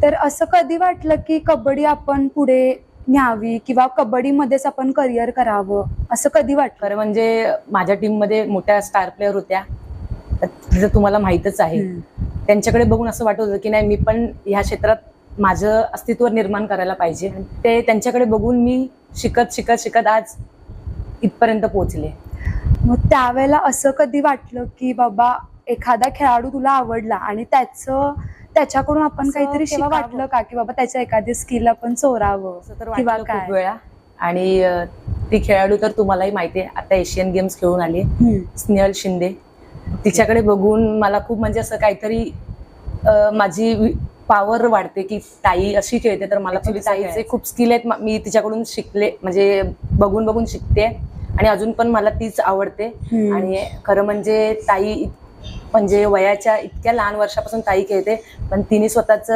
तर असं कधी वाटलं की कबड्डी आपण पुढे न्यावी किंवा कबड्डीमध्येच आपण करिअर करावं, असं कधी वाटलं? खरं म्हणजे माझ्या टीम मध्ये मोठ्या स्टार प्लेअर होत्या, तिथं तुम्हाला माहीतच आहे. त्यांच्याकडे बघून असं वाटत होतं की नाही, मी पण ह्या क्षेत्रात माझं अस्तित्व निर्माण करायला पाहिजे. ते त्यांच्याकडे बघून मी शिकत शिकत शिकत आज इथपर्यंत पोहोचले. मग त्यावेळेला असं कधी वाटलं की बाबा एखादा खेळाडू तुला आवडला आणि त्याच्याकडून आपण काहीतरी शिकावं, वाटलं का की बाबा त्याच्या एखादी स्किल आपण चोरावं असं तर किंवा वाटलं काय? खूप वेळा. आणि ती खेळाडू तर तुम्हालाही माहिती आहे, आता एशियन गेम्स खेळून आली, स्नेहल शिंदे. तिच्याकडे बघून मला खूप म्हणजे असं काहीतरी माझी पॉवर वाढते की ताई अशी खेळते, तर मला ताईचे खूप स्किल आहेत, मी तिच्याकडून शिकले, म्हणजे बघून बघून शिकते आणि अजून पण मला तीच आवडते. आणि खरं म्हणजे ताई म्हणजे वयाच्या इतक्या लहान वर्षापासून ताई खेळते, पण तिने स्वतःच